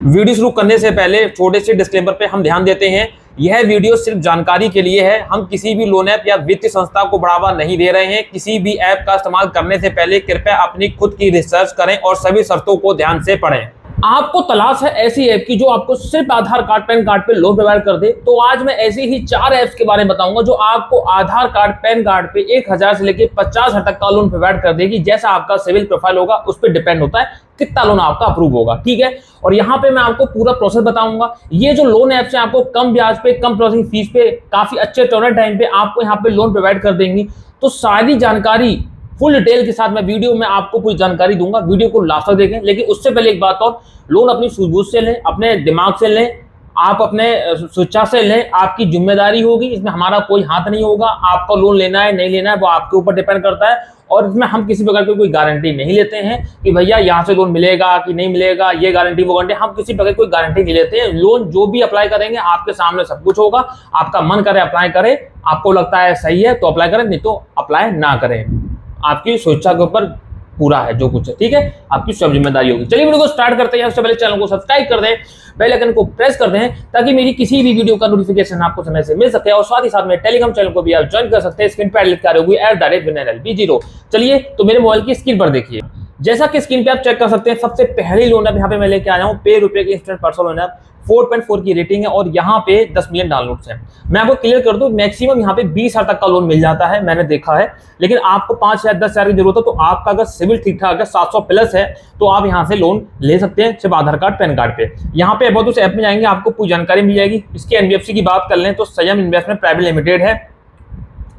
Video शुरू करने से पहले छोटे से डिस्क्लेमर पे हम ध्यान देते हैं, यह वीडियो सिर्फ जानकारी के लिए है। हम किसी भी लोन ऐप या वित्तीय संस्था को बढ़ावा नहीं दे रहे हैं। किसी भी ऐप का इस्तेमाल करने से पहले कृपया अपनी खुद की रिसर्च करें और सभी शर्तों को ध्यान से पढ़ें। आपको तलाश है ऐसी ऐप की जो आपको सिर्फ आधार कार्ड पैन कार्ड पे लोन प्रोवाइड कर दे, तो आज मैं ऐसी ही 4 ऐप्स के बारे में बताऊंगा जो आपको आधार कार्ड पैन कार्ड पे 1000 से लेकर 50,000 तक का लोन प्रोवाइड कर देगी। जैसा आपका सिविल प्रोफाइल होगा उस पर डिपेंड होता है कितना लोन आपका अप्रूव होगा, ठीक है। और यहाँ पे मैं आपको पूरा प्रोसेस बताऊंगा। ये जो लोन ऐप्स है आपको कम ब्याज पे, कम प्रोसेसिंग फीस पे, काफी अच्छे टर्नर टाइम पे आपको यहाँ पे लोन प्रोवाइड कर देंगी। तो सारी जानकारी फुल डिटेल के साथ मैं वीडियो में आपको पूरी जानकारी दूंगा। वीडियो को लास्ट तक देखें। लेकिन उससे पहले एक बात और, लोन अपनी सूझबूझ से लें, अपने दिमाग से लें, आप अपने स्वेच्छा से लें। आपकी जिम्मेदारी होगी, इसमें हमारा कोई हाथ नहीं होगा। आपका लोन लेना है नहीं लेना है वो आपके ऊपर डिपेंड करता है। और इसमें हम किसी प्रकार की कोई गारंटी नहीं लेते हैं कि भैया यहाँ से लोन मिलेगा कि नहीं मिलेगा, ये गारंटी वो गारंटी, हम किसी प्रकार की कोई गारंटी नहीं लेते हैं। लोन जो भी अप्लाई करेंगे आपके सामने सब कुछ होगा। आपका मन करे अप्लाई करें, आपको लगता है सही है तो अप्लाई करें, नहीं तो अप्लाई ना करें। आपकी स्वेच्छा के ऊपर पूरा है जो कुछ है, ठीक है, आपकी सब जिम्मेदारी होगी। चलिए वीडियो को स्टार्ट करते हैं। उससे पहले चैनल को सब्सक्राइब कर दें, बेल आइकन को प्रेस कर दें ताकि मेरी किसी भी वीडियो का नोटिफिकेशन आपको समय से मिल सके। और साथ ही साथ में टेलीग्राम चैनल को भी आप ज्वाइन कर सकते हैं। स्क्रीन पर लिखा होगी @winnerlb0। चलिए तो मेरे मोबाइल की स्क्रीन पर देखिए। जैसा कि स्क्रीन पे आप चेक कर सकते हैं, सबसे पहली लोन ऐप यहाँ पे मैं लेके आया हूँ पे रुपए की इंस्टेंट पर्सनल लोन ऐप। 4.4 की रेटिंग है और यहाँ पे 10 मिलियन डाउनलोड्स हैं। मैं आपको क्लियर कर दूं, मैक्सिमम यहाँ पे 20,000 तक का लोन मिल जाता है, मैंने देखा है। लेकिन आपको 5 या 10,000 की जरूरत है तो आपका अगर सिविल ठीक ठाक है, 700 प्लस है, तो आप यहाँ से लोन ले सकते हैं सिर्फ आधार कार्ड पैन कार्ड पे। यहाँ पे बहुत उस ऐप में जाएंगे आपको पूरी जानकारी मिल जाएगी। इसके एनबीएफसी की बात कर लें तो संयम इन्वेस्टमेंट प्राइवेट लिमिटेड है।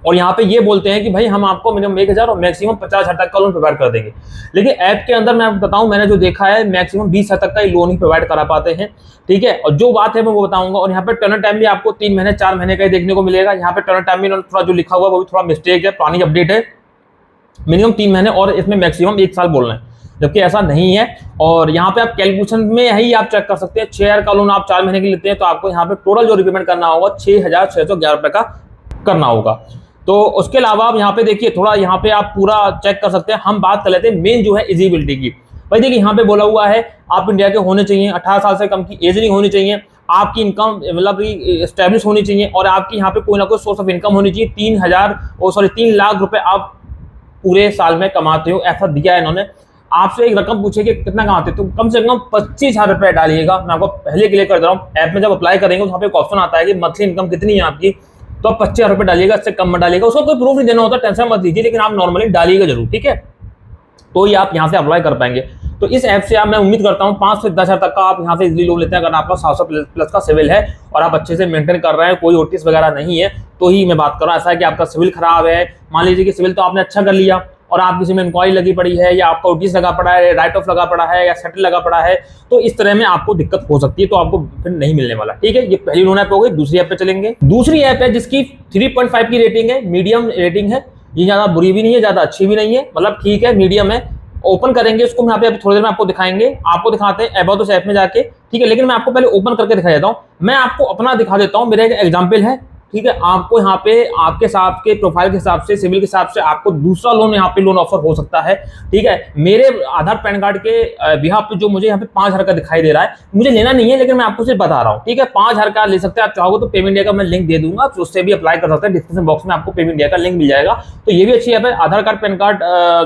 और यहाँ पे ये बोलते हैं कि भाई हम आपको मिनिमम 1,000 और मैक्सिमम 50,000 तक का लोन प्रोवाइड कर देंगे। लेकिन ऐप के अंदर मैं आपको बताऊं, मैंने जो देखा है मैक्सिमम 20,000 तक का लोन ही प्रोवाइड करा पाते हैं, ठीक है। और जो बात है मैं वो बताऊंगा। और यहाँ पे टर्नर टाइम भी आपको 3 महीने 4 महीने का ही देखने को मिलेगा। यहाँ पे टर्नर टाइम में थोड़ा जो लिखा हुआ है वो भी थोड़ा मिस्टेक है, पुरानी अपडेट है। मिनिमम 3 महीने और इसमें मैक्सिमम 1 साल बोल रहे हैं, जबकि ऐसा नहीं है। और यहाँ पे आप कैलकुलेशन में ही आप चेक कर सकते हैं। 6,000 का लोन आप 4 महीने के लेते हैं तो आपको यहाँ पे टोटल जो रिपेमेंट करना होगा 6,611 रुपए का करना होगा। तो उसके अलावा आप यहाँ पे देखिए, थोड़ा यहाँ पे आप पूरा चेक कर सकते हैं। हम बात कर लेते हैं मेन जो है एलिजिबिलिटी की। भाई देखिए यहाँ पे बोला हुआ है आप इंडिया के होने चाहिए, 18 साल से कम की एज नहीं होनी चाहिए, आपकी इनकम मतलब एस्टेब्लिश होनी चाहिए और आपकी यहाँ पे कोई ना कोई सोर्स ऑफ इनकम होनी चाहिए। 3 लाख रुपए आप पूरे साल में कमाते हो, ऐसा दिया है इन्होंने। आपसे एक रकम पूछे कि कितना कमाते हो, तो कम से कम 25,000 रुपए डालिएगा। मैं आपको पहले क्लियर कर दे रहा हूँ, ऐप में जब अप्लाई करेंगे तो वहाँ पे एक ऑप्शन आता है कि मंथली इनकम कितनी है आपकी, तो आप 25,000 रुपए डालिएगा, इससे कम मत डालिएगा। उसको कोई प्रूफ नहीं देना होता, टेंशन मत लीजिए, लेकिन आप नॉर्मली डालिएगा जरूर, ठीक है। तो ये आप यहाँ से अप्लाई कर पाएंगे। तो इस ऐप से आप, मैं उम्मीद करता हूँ 5 से 10,000 तक का आप यहाँ से इजीली लोन लेते हैं। अगर आपका 700 प्लस का सिविल है और आप अच्छे से मेंटेन कर रहे हैं, कोई ओटीएस वगैरह नहीं है, तो ही मैं बात कर रहा हूँ। ऐसा है कि आपका सिविल खराब है, मान लीजिए कि सिविल तो आपने अच्छा कर लिया और आप किसी में इंक्वायरी लगी पड़ी है या आपका ओटीएस लगा पड़ा है, राइट ऑफ लगा पड़ा है या सेटल लगा पड़ा है, तो इस तरह में आपको दिक्कत हो सकती है, तो आपको फिर नहीं मिलने वाला, ठीक है। ये पहली लोन ऐप हो गई। दूसरी ऐप पे चलेंगे। दूसरी ऐप है जिसकी 3.5 की रेटिंग है, मीडियम रेटिंग है। ये ज्यादा बुरी भी नहीं है, ज्यादा अच्छी भी नहीं है, मतलब ठीक है, मीडियम है। ओपन करेंगे उसको, यहाँ पे अभी थोड़ी देर में आपको दिखाएंगे, आपको दिखाते हैं अबाउट उस ऐप में जाके, ठीक है। लेकिन मैं आपको पहले ओपन करके दिखा देता हूँ। मैं आपको अपना दिखा देता हूँ, मेरा एक एग्जाम्पल है, ठीक है। आपको यहाँ पे आपके हिसाब के प्रोफाइल के हिसाब से, सिविल के हिसाब से आपको दूसरा लोन यहाँ पे लोन ऑफर हो सकता है, ठीक है। मेरे आधार पैन कार्ड के बिहाफ पे जो मुझे यहाँ पे 5,000 का दिखाई दे रहा है, मुझे लेना नहीं है, लेकिन मैं आपको सिर्फ बता रहा हूँ, ठीक है। 5,000 का ले सकते हैं आप चाहोगे तो। पेमेंट इंडिया का मैं लिंक दे दूंगा, तो उससे भी अप्लाई कर सकते हैं। डिस्क्रिप्शन बॉक्स में आपको पेमेंट इंडिया का लिंक मिल जाएगा। तो ये भी अच्छी ऐप है। आधार कार्ड पैन कार्ड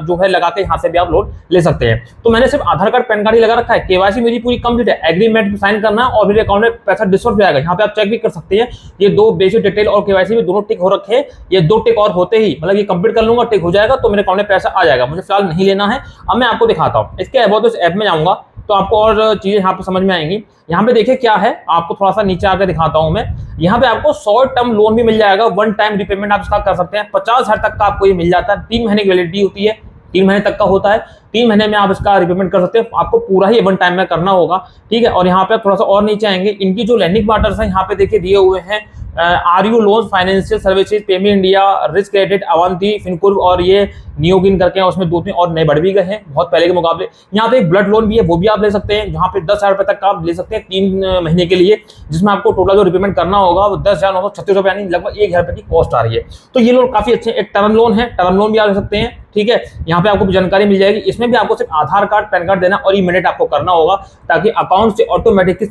जो है लगा के यहाँ से भी आप लोन ले सकते हैं। तो मैंने सिर्फ आधार कार्ड पैन कार्ड ही लगा रखा है। केवाईसी मेरी पूरी कंप्लीट है, एग्रीमेंट में साइन करना और मेरे अकाउंट में पैसा डिस्पर्स हो जाएगा। यहाँ पे आप चेक भी कर सकते हैं। ये 2 बेसिक डिटेल और केवाईसी में टिक हो रखे हैं। ये 2 टिक और होते ही, मतलब ये कंप्लीट कर लूंगा, टिक हो जाएगा तो मेरे अकाउंट में पैसा आ जाएगा। मुझे फिलहाल नहीं लेना है। अब मैं आपको दिखाता हूं। इसके अबाउट इस ऐप में जाऊंगा तो आपको और चीजें यहाँ पे समझ में आएंगी। यहाँ पे देखिए क्या है, आपको थोड़ा सा नीचे आकर दिखाता हूं मैं। यहाँ पे आपको शॉर्ट टर्म लोन भी मिल जाएगा, 1 टाइम रिपेमेंट आप इसका कर सकते हैं। 50,000 तक का आपको ये मिल जाता है। 3 महीने की वैलिडिटी होती है, 3 महीने तक का होता है। 3 महीने में आप इसका रिपेमेंट कर सकते हैं। आपको पूरा ही 1 टाइम में करना होगा, ठीक है। और यहाँ पे थोड़ा सा और नीचे आएंगे, इनकी जो लैंडिंग पार्टनर्स हैं यहाँ पे देखिए दिए हुए हैं। RU loan, financial services, payment India, risk credit, Avanti, फिनकुर्व और ये नियोगिन करके हैं। उसमें 2-3 और नए बढ़ भी गए हैं बहुत पहले के मुकाबले। यहाँ पे एक ब्लड लोन भी है, वो भी आप ले सकते हैं, जहाँ पे 10,000 रुपए तक का आप ले सकते हैं 3 महीने के लिए, जिसमें आपको टोटल जो रिपेमेंट करना होगा वो 10,936 रुपए, यानी लगभग 1,000 रुपए की कॉस्ट आ रही है। तो ये लोन काफी अच्छे। एक टर्म लोन है, टर्म लोन भी आप ले सकते हैं, ठीक है। यहाँ पे आपको जानकारी मिल जाएगी। इसमें इसमें भी आपको सिर्फ आधार कार्ड, पैन कार्ड देना और इमीडिएट आपको करना होगा, ताकि अकाउंट से ऑटोमेटिक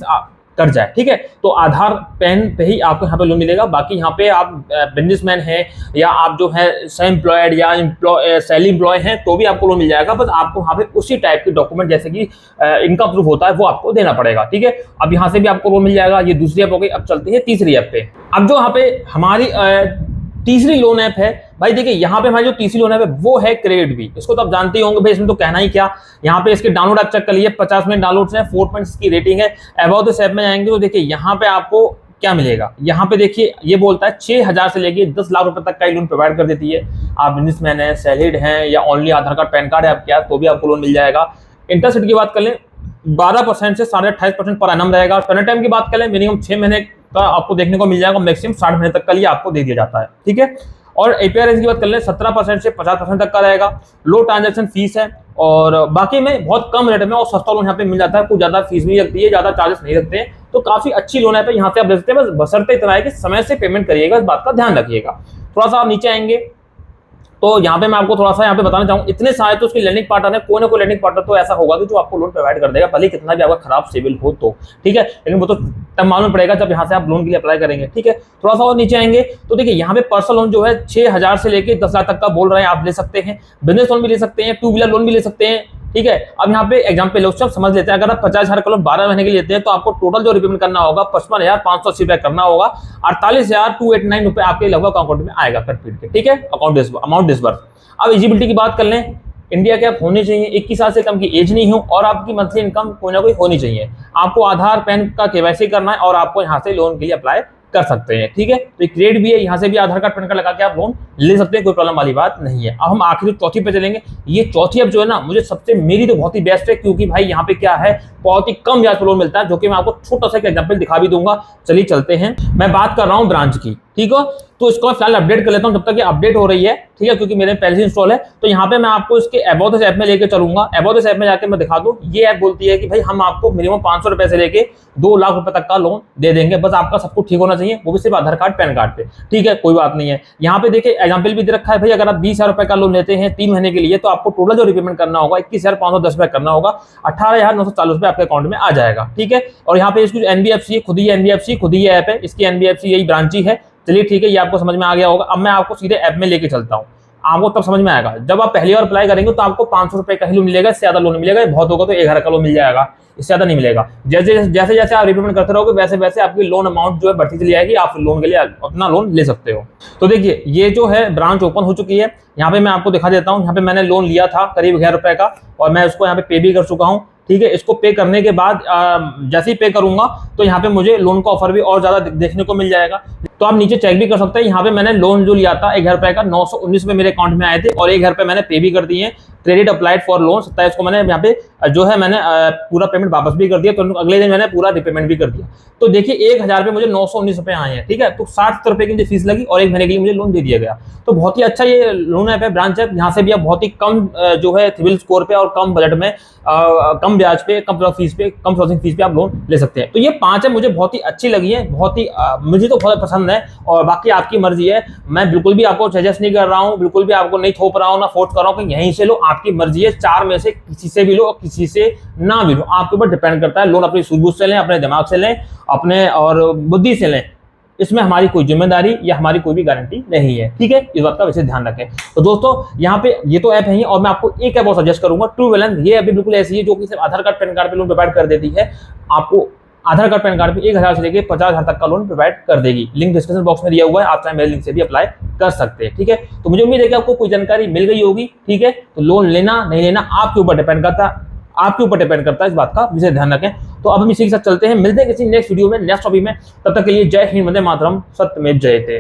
कर जाए। ठीक है, तो आधार पैन पे ही आपको यहाँ पे लोन मिलेगा। बाकी यहाँ पे आप बिजनेसमैन हैं या आप जो है सेल्फ एम्प्लॉयड या सेल्फ एम्प्लॉय हैं तो भी आपको लोन मिल जाएगा, बस आपको यहाँ पे उसी टाइप के डॉक्यूमेंट जैसे कि इनकम प्रूफ होता है वो आपको देना पड़ेगा। ठीक है, अब यहाँ से भी आपको लोन मिल जाएगा। ये दूसरी ऐप हो गई। अब चलते हैं तीसरी ऐप पे। अब जो यहाँ पे हमारी तीसरी लोन ऐप है भाई, देखिए यहाँ पे हमारी जो तीसरी लोन ऐप है वो है क्रेडिट बी। इसको तो आप जानते ही होंगे भाई, इसमें तो कहना ही क्या। यहाँ पे इसके डाउनलोड आप चेक कर लीजिए, 50 मिनट डाउनलोड है, 4 की रेटिंग है। अबाउट दिस ऐप में जाएंगे तो देखिए यहाँ पे आपको क्या मिलेगा। यहाँ पे देखिए ये बोलता है 6,000 से लेके 10 लाख रुपए तक का लोन प्रोवाइड कर देती है। आप बिजनेसमैन है, सैलरीड हैं या ओनली आधार कार्ड पैन कार्ड है आपके पास तो भी आपको लोन मिल जाएगा। इंटरेस्ट रेट की बात कर लें 12% से 28.5% पर एनम रहेगा। पेमेंट टाइम की बात करें मिनिमम 6 महीने का आपको देखने को मिल जाएगा, मैक्सिमम 60 महीने तक का लिए आपको दे दिया जाता है। ठीक है, और एपीआर रेंज की बात कर लें 17% से 50% तक का रहेगा। लो ट्रांजैक्शन फीस है और बाकी में बहुत कम रेट में और सस्ता लोन यहाँ पे मिल जाता है। कुछ ज्यादा फीस भी लगती है, ज्यादा चार्जेस नहीं लगते हैं, तो काफी अच्छी लोन है। यहाँ से आप ले सकते हैं, बस बशर्ते इतना है कि समय से पेमेंट करिएगा, इस बात का ध्यान रखिएगा। थोड़ा सा आप नीचे आएंगे तो यहाँ पे मैं आपको थोड़ा सा यहाँ पे बताना चाहूँ, इतने सारे तो उसकी लैंडिंग पार्टनर है, कोई ना कोई लैंडिंग पार्टनर तो ऐसा होगा कि जो आपको लोन प्रोवाइड कर देगा, भले कितना भी आपका खराब सिविल हो तो। ठीक है, लेकिन वो तो तब मालूम पड़ेगा जब यहाँ से आप लोन के लिए अप्लाई करेंगे। ठीक है, थोड़ा सा और नीचे आएंगे तो देखिए यहाँ पे पर्सनल लोन जो है 6,000 से लेके 10 लाख तक का बोल रहे हैं, आप ले सकते हैं। बिजनेस लोन भी ले सकते हैं, 2 व्हीलर लोन भी ले सकते हैं। ठीक है, अब यहाँ पे एग्जाम्पल लोग सब समझ लेते हैं। अगर आप 50,000 का लोन 12 महीने के लिए लेते हैं तो आपको टोटल जो रिपेमेंट करना होगा 55,580 रुपए करना होगा। 48,289 रुपए आपके लगभग अकाउंट में आएगा कट पीट के। ठीक है, अमाउंट डिसबर्स। अब एलिजिबिलिटी की बात कर लें, इंडिया के आप होने चाहिए, 21 साल से कम की एज नहीं हो और आपकी मंथली इनकम कोई ना कोई होनी चाहिए। आपको आधार पैन का केवाईसी करना है और आपको यहाँ से लोन के लिए अप्लाई कर सकते हैं। ठीक है, तो क्रेडिट भी है, यहाँ से भी आधार कार्ड पैन कार्ड लगा के आप लोन ले सकते हैं, कोई प्रॉब्लम वाली बात नहीं है। अब हम आखिरी चौथी पे चलेंगे। ये चौथी अब जो है ना, मुझे सबसे मेरी तो बहुत ही बेस्ट है, क्योंकि भाई यहाँ पे क्या है, बहुत ही कम ब्याज पर लोन मिलता है, जो कि मैं आपको छोटा सा एक एग्जांपल दिखा भी दूंगा। चलिए चलते हैं। मैं बात कर रहा हूँ ब्रांच की। ठीक है, तो इसको फिलहाल अपडेट कर लेता हूं जब तक ये अपडेट हो रही है। ठीक है, क्योंकि मेरे पहले से इंस्टॉल है। तो यहाँ पे मैं आपको इसके अबाउट दिस ऐप में लेके चलूंगा। अबाउट दिस ऐप में जाके मैं दिखा दूं, ये ऐप बोलती है कि भाई हम आपको मिनिमम 500 रुपए से लेके 2 लाख रुपए तक का लोन दे देंगे, बस आपका सब कुछ ठीक होना चाहिए, वो भी सिर्फ आधार कार्ड पैन कार्ड पे। ठीक है, कोई बात नहीं है। यहाँ पे देखिए एग्जाम्पल भी दे रखा है भाई, अगर आप 20,000 रुपए का लोन लेते हैं 3 महीने के लिए तो आपको टोटल जो रिपेमेंट करना होगा 21,510 रुपए करना होगा। 18,940 रुपए आपके अकाउंट में आ जाएगा। ठीक है, और यहाँ पे इसकी एनबीएफसी खुद ही एनबीएफसी खुद ही ऐप है, इसकी एनबीएफसी यही ब्रांच ही है। चलिए ठीक है, ये आपको समझ में आ गया होगा। अब मैं आपको सीधे ऐप में लेके चलता हूँ, आपको तब समझ में आएगा। जब आप पहली बार अप्लाई करेंगे तो आपको 500 रुपए का ही लोन मिलेगा, इससे ज्यादा लोन मिलेगा, बहुत होगा तो 1,000 का लोन मिल जाएगा, इससे ज्यादा नहीं मिलेगा। जैसे जैसे आप रिपेमेंट करते रहोगे वैसे वैसे आपकी लोन अमाउंट जो है बढ़ती चली जाएगी, आप लोन के लिए अपना लोन ले सकते हो। तो देखिए ये जो है ब्रांच ओपन हो चुकी है। यहाँ पे मैं आपको दिखा देता हूँ। यहाँ पे मैंने लोन लिया था करीब 1,000 रुपए का और मैं उसको यहाँ पे भी कर चुका हूँ। ठीक है, इसको पे करने के बाद जैसे ही पे करूंगा तो यहाँ पे मुझे लोन का ऑफर भी और ज्यादा देखने को मिल जाएगा। तो आप नीचे चेक भी कर सकते हैं। यहाँ पे मैंने लोन जो लिया था 1,000 रुपए का 919 रुपए मेरे अकाउंट में आए थे और 1,000 रुपए मैंने पे भी कर दिए। क्रेडिट अप्लाइड फॉर लोन 27 को मैंने यहाँ पे जो है मैंने पूरा पेमेंट वापस भी कर दिया, तो अगले दिन मैंने पूरा रिपेमेंट भी कर दिया। तो देखिए 1,000 पे मुझे 919 रुपए आए हैं। ठीक है, तो 60 रुपए की मुझे फीस लगी और 1 महीने के लिए मुझे लोन दे दिया गया। तो बहुत ही अच्छा ये लोन ऐप है, ब्रांच ऐप। यहाँ से भी आप बहुत ही कम जो है सिविल स्कोर पे और कम बजट में कम ब्याज पे, कम फीस पे, कम प्रोसेसिंग फीस पे आप लोन ले सकते हैं। तो ये 5 है मुझे बहुत ही अच्छी लगी है, बहुत ही मुझे तो बहुत पसंद है। और बाकी आपकी मर्जी है, मैं बिल्कुल भी आपको सजेस्ट नहीं कर रहा हूँ, बिल्कुल भी आपको नहीं थोप रहा हूँ, ना फोर्स कर रहा हूँ कि यहीं से लो। आपकी मर्जी है, 4 में से किसी से भी लो और किसी से ना भी लो, आपके ऊपर डिपेंड करता है। लोन अपनी सूझबूझ से लें, अपने दिमाग से लें, अपने और बुद्धि से लें, इसमें हमारी कोई जिम्मेदारी या हमारी कोई भी गारंटी नहीं है। ठीक है, इस बात का वैसे ध्यान रखें। तो दोस्तों यहाँ पे ये तो ऐप है ही, और मैं आपको एक ऐप और सजेस्ट करूंगा, ट्रू बैलेंस। ये अभी बिल्कुल ऐसी है जो कि सिर्फ आधार कार्ड पैन कार्ड पे लोन प्रोवाइड कर देती है। आपको आधार कार्ड पैन कार्ड पे 1,000 से लेकर 50,000 तक का लोन प्रोवाइड कर देगी। लिंक डिस्क्रिप्शन बॉक्स में दिया हुआ है, आप चाहे मेरे लिंक से भी अप्लाई कर सकते हैं। ठीक है, तो मुझे उम्मीद है कि आपको कोई जानकारी मिल गई होगी। ठीक है, तो लोन लेना नहीं लेना आपके ऊपर डिपेंड करता है, इस बात का विशेष ध्यान रखें। तो अब हम इसी के साथ चलते हैं, मिलते हैं किसी नेक्स्ट वीडियो में, नेक्स्ट टॉपिक में। तब तक के लिए जय हिंद, वंदे मातरम, सत्यमेव जयते।